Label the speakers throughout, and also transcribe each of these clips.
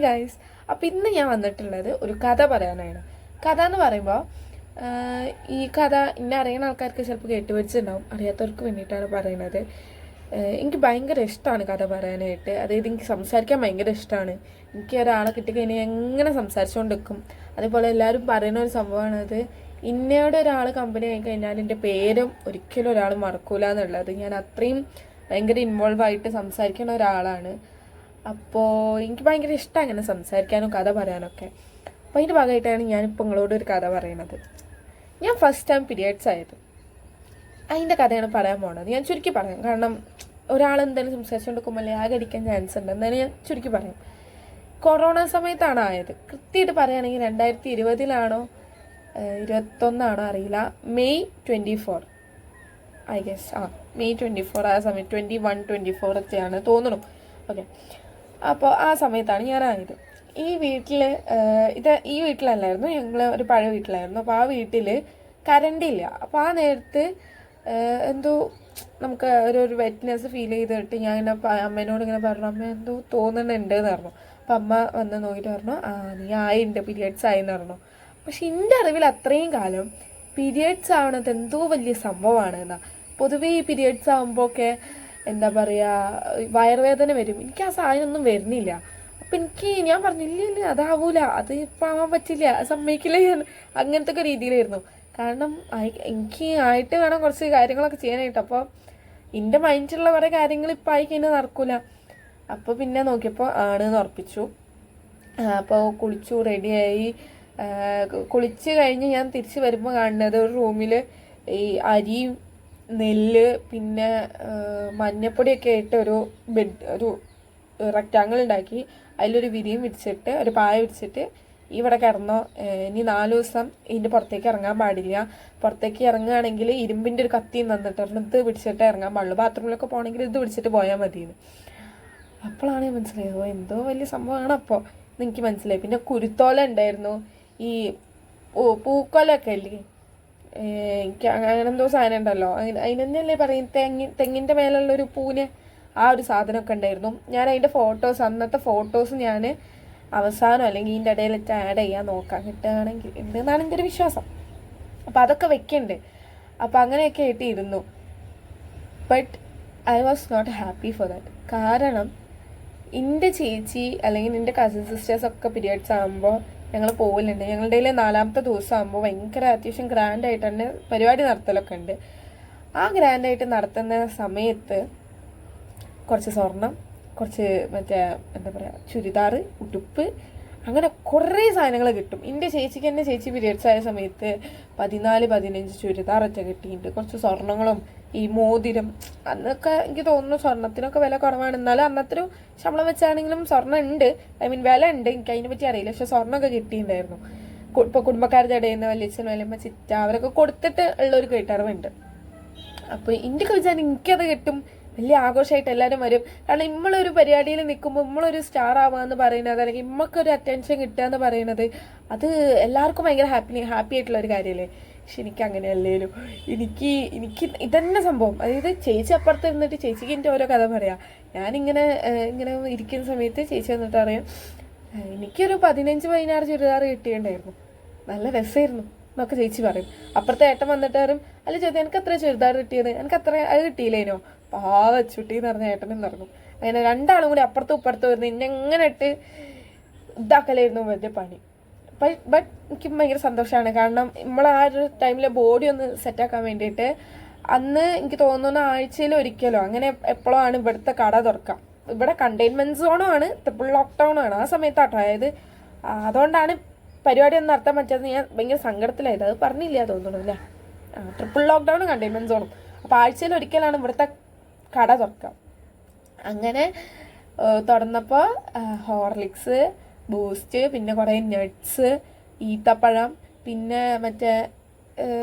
Speaker 1: Guys, അപ്പം ഇന്ന് ഞാൻ വന്നിട്ടുള്ളത് ഒരു കഥ പറയാനാണ്. കഥ എന്ന് പറയുമ്പോൾ ഈ കഥ ഇന്നെ അറിയുന്ന ആൾക്കാർക്ക് ചിലപ്പോൾ കേട്ടുവച്ചിട്ടുണ്ടാവും, അറിയാത്തവർക്ക് വേണ്ടിയിട്ടാണ് പറയുന്നത്. എനിക്ക് ഭയങ്കര ഇഷ്ടമാണ് കഥ പറയാനായിട്ട്. അതായത് എനിക്ക് സംസാരിക്കാൻ ഭയങ്കര ഇഷ്ടമാണ്. എനിക്ക് ഒരാളെ കിട്ടിക്കഴിഞ്ഞാൽ എങ്ങനെ സംസാരിച്ചുകൊണ്ട് നിൽക്കും. അതേപോലെ എല്ലാവരും പറയുന്ന ഒരു സംഭവമാണ് അത്, ഇന്നയോടെ ഒരാൾ കമ്പനി ആയി കഴിഞ്ഞാൽ എൻ്റെ പേരും ഒരിക്കലും ഒരാൾ മറക്കൂല എന്നുള്ളത്. ഞാൻ അത്രയും ഭയങ്കര ഇൻവോൾവ് ആയിട്ട് സംസാരിക്കുന്ന ഒരാളാണ്. അപ്പോൾ എനിക്ക് ഭയങ്കര ഇഷ്ടമാണ് അങ്ങനെ സംസാരിക്കാനും കഥ പറയാനൊക്കെ. അപ്പോൾ അതിൻ്റെ ഭാഗമായിട്ടാണ് ഞാനിപ്പോൾ നിങ്ങളോട് ഒരു കഥ പറയുന്നത്. ഞാൻ ഫസ്റ്റ് ടൈം പീരിയഡ്സ് ആയത്, അതിൻ്റെ കഥയാണ് പറയാൻ പോകുന്നത്. ഞാൻ ചുരുക്കി പറയാം, കാരണം ഒരാൾ എന്തായാലും സംസാരിച്ചുകൊണ്ടിരിക്കുമ്പോൾ ആകെ അടിക്കാൻ ചാൻസ് ഉണ്ട്. എന്നാലും ഞാൻ ചുരുക്കി പറയാം. കൊറോണ സമയത്താണ് ആയത്. കൃത്യമായിട്ട് പറയുകയാണെങ്കിൽ 2020 21 അറിയില്ല, മെയ് 24 ഐ ഗെസ്. മെയ് 24 ആ സമയം 21-24 ഒക്കെയാണ് തോന്നുന്നു. ഓക്കെ, അപ്പോൾ ആ സമയത്താണ് ഞാനായത്. ഈ വീട്ടിലല്ലായിരുന്നു, ഞങ്ങൾ ഒരു പഴയ വീട്ടിലായിരുന്നു. അപ്പോൾ ആ വീട്ടിൽ കറണ്ടില്ല. അപ്പോൾ ആ നേരത്ത് എന്തോ നമുക്ക് ഒരു വെറ്റ്നെസ് ഫീൽ ചെയ്തിട്ട് ഞാൻ ഇങ്ങനെ അമ്മേനോട് ഇങ്ങനെ പറഞ്ഞു, അമ്മ എന്തോ തോന്നുന്നുണ്ട് എന്ന് പറഞ്ഞു. അപ്പം അമ്മ വന്ന് നോക്കിയിട്ട് പറഞ്ഞു, നീ ആയിട്ടുണ്ട്, പീരിയഡ്സ് ആയെന്ന് പറഞ്ഞു. പക്ഷെ എൻ്റെ അറിവിൽ അത്രയും കാലം പീരിയഡ്സ് ആവണത് എന്തോ വലിയ സംഭവമാണ് എന്നാ. പൊതുവേ ഈ പീരിയഡ്സ് ആകുമ്പോഴൊക്കെ എന്താ പറയുക, വയറുവേദന വരും. എനിക്ക് ആ സാധനമൊന്നും വരുന്നില്ല. അപ്പം ഞാൻ പറഞ്ഞു, ഇല്ല അതാവൂല, അത് ഇപ്പം ആവാൻ പറ്റില്ല, സമ്മതിക്കില്ല ഞാൻ, അങ്ങനത്തെ ഒക്കെ രീതിയിലായിരുന്നു. കാരണം എനിക്ക് ആയിട്ട് വേണം കുറച്ച് കാര്യങ്ങളൊക്കെ ചെയ്യാനായിട്ട്. അപ്പോൾ എൻ്റെ മൈൻഡിലുള്ള കുറേ കാര്യങ്ങൾ ഇപ്പം ആയി കഴിഞ്ഞാൽ നടക്കൂല. അപ്പോൾ പിന്നെ നോക്കിയപ്പോൾ ആണെന്ന് ഉറപ്പിച്ചു. അപ്പോൾ കുളിച്ചു, റെഡിയായി. കുളിച്ച് കഴിഞ്ഞ് ഞാൻ തിരിച്ച് വരുമ്പോൾ കാണുന്നത് ഒരു റൂമിൽ ഈ അരിയും നെല്ല് പിന്നെ മഞ്ഞപ്പൊടിയൊക്കെ ആയിട്ട് ഒരു റെക്റ്റാങ്കിൾ ഉണ്ടാക്കി അതിലൊരു വിരിയും വിരിച്ചിട്ട് ഒരു പായ വിരിച്ചിട്ട് ഇവിടെ കിടന്നോ, ഇനി 4 ദിവസം ഇതിൻ്റെ പുറത്തേക്ക് ഇറങ്ങാൻ പാടില്ല. പുറത്തേക്ക് ഇറങ്ങുകയാണെങ്കിൽ ഇരുമ്പിൻ്റെ ഒരു കത്തിയും തന്നിട്ടായിരുന്നു, ഇത് പിടിച്ചിട്ട് ഇറങ്ങാൻ പാടുള്ളൂ. ബാത്റൂമിലൊക്കെ പോകണമെങ്കിൽ ഇത് പിടിച്ചിട്ട് പോയാൽ മതിയെന്ന്. അപ്പോഴാണ് ഞാൻ മനസ്സിലായത്, എന്തോ വലിയ സംഭവമാണ്. അപ്പോൾ എനിക്ക് മനസ്സിലായി. പിന്നെ കുരുത്തോല ഉണ്ടായിരുന്നു, ഈ പൂക്കോലൊക്കെ അല്ലേ, എനിക്ക് അങ്ങനെ എന്തോ സാധനം ഉണ്ടല്ലോ, അതിനെന്നല്ലേ പറയും, തെങ്ങിൻ്റെ മേലുള്ളൊരു പൂന്, ആ ഒരു സാധനമൊക്കെ ഉണ്ടായിരുന്നു. ഞാൻ അതിൻ്റെ അന്നത്തെ ഫോട്ടോസ് ഞാൻ അവസാനം അല്ലെങ്കിൽ ഇതിൻ്റെ ഇടയിലിട്ട് ആഡ് ചെയ്യാൻ നോക്കാം, കിട്ടുകയാണെങ്കിൽ ഉണ്ട് എന്നാണ് എൻ്റെ ഒരു വിശ്വാസം. അപ്പം അതൊക്കെ വെക്കുന്നുണ്ട്. അപ്പം അങ്ങനെയൊക്കെ ആയിട്ട് ഇരുന്നു. But I was not happy for that. കാരണം എൻ്റെ ചേച്ചി അല്ലെങ്കിൽ എൻ്റെ കസിൻ സിസ്റ്റേഴ്സൊക്കെ പീരിയഡ്സ് ആകുമ്പോൾ ഞങ്ങൾ പോകലുണ്ട്. ഞങ്ങളുടെ 4ാമത്തെ ദിവസം ആകുമ്പോൾ ഭയങ്കര അത്യാവശ്യം ഗ്രാൻഡായിട്ട് തന്നെ പരിപാടി നടത്തലൊക്കെ ഉണ്ട്. ആ ഗ്രാൻഡായിട്ട് നടത്തുന്ന സമയത്ത് കുറച്ച് സ്വർണം, കുറച്ച് മറ്റേ എന്താ പറയുക, ചുരിദാർ, ഉടുപ്പ്, അങ്ങനെ കുറേ സാധനങ്ങൾ കിട്ടും. എൻ്റെ ചേച്ചി പീരിയഡ്സ് ആയ സമയത്ത് 14-15 ചുരിദാറൊക്കെ കിട്ടിയിട്ടുണ്ട്. കുറച്ച് സ്വർണങ്ങളും ഈ മോതിരം. അന്നൊക്കെ എനിക്ക് തോന്നുന്നു സ്വർണത്തിനൊക്കെ വില കുറവാണ്. എന്നാലും അന്നത്തെ ഒരു ശമ്പളം വെച്ചാണെങ്കിലും സ്വർണ്ണം ഉണ്ട്, വില ഉണ്ട്. എനിക്ക് അതിനെ പറ്റി അറിയില്ല, പക്ഷെ സ്വർണ്ണമൊക്കെ കിട്ടിയിട്ടുണ്ടായിരുന്നു. ഇപ്പോൾ കുടുംബക്കാരുടെ ഇടയിൽ നിന്ന് വലിയച്ഛൻ വലിയമ്മ ചിറ്റ അവരൊക്കെ കൊടുത്തിട്ട് ഉള്ളൊരു കേട്ടറിവുണ്ട്. അപ്പോൾ ഇന്ത്യക്ക് വെച്ചാൽ എനിക്കത് കിട്ടും, വലിയ ആഘോഷമായിട്ട് എല്ലാവരും വരും. കാരണം നമ്മളൊരു പരിപാടിയിൽ നിൽക്കുമ്പോൾ നമ്മളൊരു സ്റ്റാർ ആവാന്ന് പറയുന്നത്, അല്ലെങ്കിൽ നമ്മൾക്കൊരു അറ്റൻഷൻ കിട്ടുക എന്ന് പറയുന്നത്, അത് എല്ലാവർക്കും ഭയങ്കര ഹാപ്പി ആയിട്ടുള്ള ഒരു കാര്യമല്ലേ. പക്ഷെ എനിക്ക് അങ്ങനെയല്ലേലും. എനിക്ക് ഇതന്നെ സംഭവം. അതായത് ചേച്ചി അപ്പുറത്ത് ഇരുന്നിട്ട് ചേച്ചിക്ക് എൻ്റെ ഓരോ കഥ പറയാം. ഞാനിങ്ങനെ ഇരിക്കുന്ന സമയത്ത് ചേച്ചി വന്നിട്ട് അറിയാം, എനിക്കൊരു 15-16 ചുരിദാർ കിട്ടിയിട്ടുണ്ടായിരുന്നു, നല്ല രസമായിരുന്നു എന്നൊക്കെ ചേച്ചി പറയും. അപ്പുറത്തെ ഏട്ടൻ വന്നിട്ട് പറയും, അല്ല ചേച്ചി എനിക്ക് അത്ര ചുരിദാർ കിട്ടിയത്, എനിക്ക് അത്ര അത് കിട്ടിയില്ലേനോ, പാവച്ചുട്ടി എന്ന് പറഞ്ഞ ഏട്ടനും തുടങ്ങും. അങ്ങനെ രണ്ടാളും കൂടി അപ്പുറത്തും ഇപ്പുറത്തും വരുന്നത് എന്നെ എങ്ങനെ ഇട്ട് ഇതാക്കലായിരുന്നു വലിയ പണി. ബട്ട് എനിക്ക് ഭയങ്കര സന്തോഷമാണ്. കാരണം നമ്മൾ ആ ഒരു ടൈമിലെ ബോഡി ഒന്ന് സെറ്റാക്കാൻ വേണ്ടിയിട്ട് അന്ന് എനിക്ക് തോന്നുന്ന ആഴ്ചയിൽ ഒരിക്കലോ അങ്ങനെ എപ്പോഴോ ആണ് ഇവിടുത്തെ കട തുറക്കാം. ഇവിടെ കണ്ടെയ്ൻമെന്റ് സോണും ആണ്, ട്രിപ്പിൾ ലോക്ക്ഡൗണും ആണ് ആ സമയത്താട്ടോ. അതായത് അതുകൊണ്ടാണ് പരിപാടി ഒന്നും നടത്താൻ പറ്റാതെ ഞാൻ ഭയങ്കര സങ്കടത്തിലായത്. അത് പറഞ്ഞില്ല തോന്നുന്നു അല്ലേ. ട്രിപ്പിൾ ലോക്ക്ഡൗണും കണ്ടെയ്ൻമെന്റ് സോണും. അപ്പോൾ ആഴ്ചയിൽ ഒരിക്കലാണ് ഇവിടുത്തെ കട തുറക്കാം. അങ്ങനെ തുറന്നപ്പോൾ ഹോർലിക്സ്, ബൂസ്റ്റ്, പിന്നെ കുറേ നട്ട്സ്, ഈത്തപ്പഴം, പിന്നെ മറ്റേ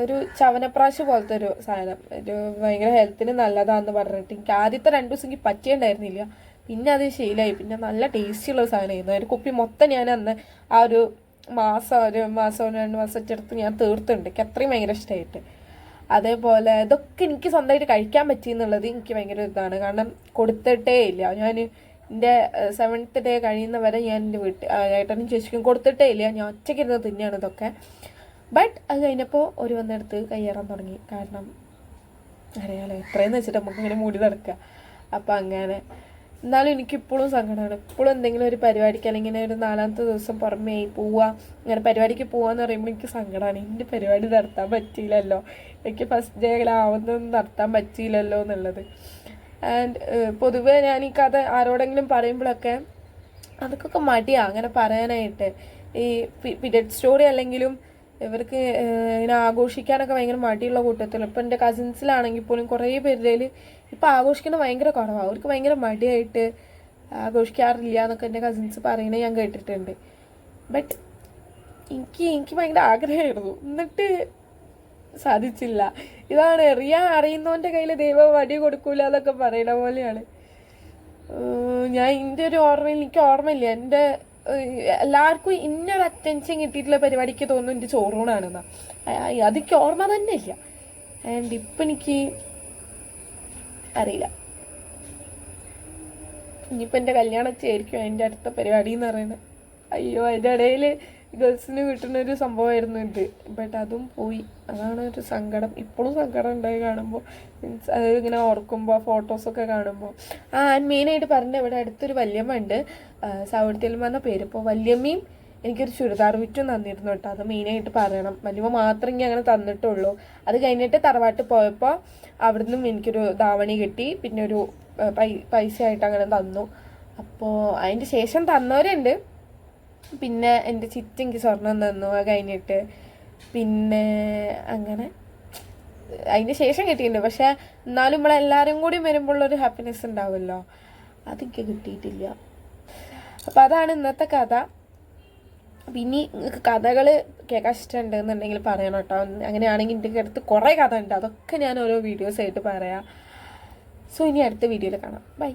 Speaker 1: ഒരു ചവനപ്രാശ് പോലത്തെ ഒരു സാധനം, ഒരു ഭയങ്കര ഹെൽത്തിന് നല്ലതാണെന്ന് പറഞ്ഞിട്ട് എനിക്ക് ആദ്യത്തെ 2 ദിവസം എനിക്ക് പറ്റിയുണ്ടായിരുന്നില്ല. പിന്നെ അത് ശീലമായി. പിന്നെ നല്ല ടേസ്റ്റിയുള്ള സാധനമായിരുന്നു. ഒരു കുപ്പി മൊത്തം ഞാൻ അന്ന് ആ ഒരു മാസം 2 മാസം എടുത്ത് ഞാൻ തീർത്തുണ്ട്. എനിക്ക് അത്രയും ഭയങ്കര ഇഷ്ടമായിട്ട്. അതേപോലെ ഇതൊക്കെ എനിക്ക് സ്വന്തമായിട്ട് കഴിക്കാൻ പറ്റി എന്നുള്ളത് എനിക്ക് ഭയങ്കര ഇതാണ്. കാരണം കൊടുത്തിട്ടേ ഇല്ല. ഞാൻ എൻ്റെ 7th ഡേ കഴിയുന്നവരെ ഞാൻ എൻ്റെ ഏട്ടനും ചേച്ചിക്കും കൊടുത്തിട്ടേ ഇല്ല, ഞാൻ ഒറ്റയ്ക്കിരുന്ന് തന്നെയാണ് ഇതൊക്കെ. ബട്ട് അത് കഴിഞ്ഞപ്പോൾ ഒരു വന്നെടുത്ത് കയ്യേറാൻ തുടങ്ങി. കാരണം അറിയാലോ എത്രയെന്ന് വെച്ചിട്ട് നമുക്കിങ്ങനെ മൂടി നടക്കുക. അപ്പം അങ്ങനെ എന്നാലും എനിക്കിപ്പോഴും സങ്കടമാണ്. ഇപ്പോഴും എന്തെങ്കിലും ഒരു പരിപാടിക്ക് അല്ലെങ്കിൽ ഒരു 4ാമത്തെ ദിവസം പുറമേ പോവുക, അങ്ങനെ പരിപാടിക്ക് പോകാന്ന് പറയുമ്പോൾ എനിക്ക് സങ്കടമാണ്. എൻ്റെ പരിപാടി നടത്താൻ പറ്റിയില്ലല്ലോ, എനിക്ക് ഫസ്റ്റ് ഡേ ആവുന്നതൊന്നും നടത്താൻ പറ്റിയില്ലല്ലോ എന്നുള്ളത്. ആൻഡ് പൊതുവേ ഞാൻ ഈ കഥ ആരോടെങ്കിലും പറയുമ്പോഴൊക്കെ അതൊക്കെ മടിയാണ് അങ്ങനെ പറയാനായിട്ട്. ഈ പീരിയഡ് സ്റ്റോറി അല്ലെങ്കിലും ഇവർക്ക് ഇങ്ങനെ ആഘോഷിക്കാനൊക്കെ ഭയങ്കര മടിയുള്ള കൂട്ടത്തിൽ. ഇപ്പം എൻ്റെ കസിൻസിലാണെങ്കിൽ പോലും കുറേ പേരിൽ ഇപ്പം ആഘോഷിക്കുന്നത് ഭയങ്കര കുറവാണ്. അവർക്ക് ഭയങ്കര മടിയായിട്ട് ആഘോഷിക്കാറില്ല എന്നൊക്കെ എൻ്റെ കസിൻസ് പറയുന്നത് ഞാൻ കേട്ടിട്ടുണ്ട്. ബട്ട് എനിക്ക് ഭയങ്കര ആഗ്രഹമായിരുന്നു, എന്നിട്ട് സാധിച്ചില്ല. ഇതാണ് അറിയുന്നവൻ്റെ കയ്യിൽ ദൈവം വടി കൊടുക്കൂല എന്നൊക്കെ പറയണ പോലെയാണ്. ഞാൻ എൻ്റെ ഒരു ഓർമ്മയിൽ എനിക്ക് ഓർമ്മയില്ല എൻ്റെ എല്ലാവർക്കും ഇന്നൊരു അറ്റൻഷൻ കിട്ടിയിട്ടുള്ള പരിപാടിക്ക് തോന്നുന്നു എൻ്റെ ചോറൂണാണെന്നാ. അതെനിക്ക് ഓർമ്മ തന്നെ ഇല്ല. ആൻഡ് ഇപ്പം എനിക്ക് അറിയില്ല, ഇനിയിപ്പോൾ എൻ്റെ കല്യാണമൊക്കെയായിരിക്കും എൻ്റെ അടുത്ത പരിപാടി എന്ന് പറയുന്നത്. അയ്യോ, അതിൻ്റെ ഇടയിൽ ഗേൾസിന് കിട്ടുന്നൊരു സംഭവമായിരുന്നു ഇത്. ബട്ട് അതും പോയി, അതാണ് ഒരു സങ്കടം. ഇപ്പോഴും സങ്കടം ഉണ്ടായി കാണുമ്പോൾ. മീൻസ് അത് ഇങ്ങനെ ഓർക്കുമ്പോൾ ഫോട്ടോസൊക്കെ കാണുമ്പോൾ. മെയിനായിട്ട് പറഞ്ഞ ഇവിടെ അടുത്തൊരു വല്യമ്മ ഉണ്ട്, സൗദിയമ്മ എന്ന പേര്. ഇപ്പോൾ വല്യമ്മയും എനിക്കൊരു ചുരിദാർ വിറ്റും തന്നിരുന്നു കേട്ടോ. അത് മെയിനായിട്ട് പറയണം. വല്യമ്മ മാത്രമേ എനിക്ക് അങ്ങനെ തന്നിട്ടുള്ളൂ. അത് കഴിഞ്ഞിട്ട് തറവാട്ടിൽ പോയപ്പോൾ അവിടുന്ന് എനിക്കൊരു ധാവണി കിട്ടി, പിന്നെ ഒരു പൈസ ആയിട്ട് അങ്ങനെ തന്നു. അപ്പോൾ അതിൻ്റെ ശേഷം തന്നവരുണ്ട്. പിന്നെ എൻ്റെ ചിറ്റി എനിക്ക് സ്വർണം തന്നു അത് കഴിഞ്ഞിട്ട്. പിന്നെ അങ്ങനെ അതിൻ്റെ ശേഷം കിട്ടിയിട്ടുണ്ട്. പക്ഷെ എന്നാലും നമ്മളെല്ലാവരും കൂടി വരുമ്പോഴുള്ളൊരു ഹാപ്പിനെസ് ഉണ്ടാവുമല്ലോ, അതെനിക്ക് കിട്ടിയിട്ടില്ല. അപ്പോൾ അതാണ് ഇന്നത്തെ കഥ. പിന്നെ നിങ്ങൾക്ക് കഥകൾ കേൾക്കാൻ ഇഷ്ടമുണ്ട് എന്നുണ്ടെങ്കിൽ പറയണം കേട്ടോ. അങ്ങനെയാണെങ്കിൽ എൻ്റെ അടുത്ത് കുറേ കഥ ഉണ്ട്, അതൊക്കെ ഞാൻ ഓരോ വീഡിയോസായിട്ട് പറയാം. സോ ഇനി അടുത്ത വീഡിയോയിൽ കാണാം. ബൈ.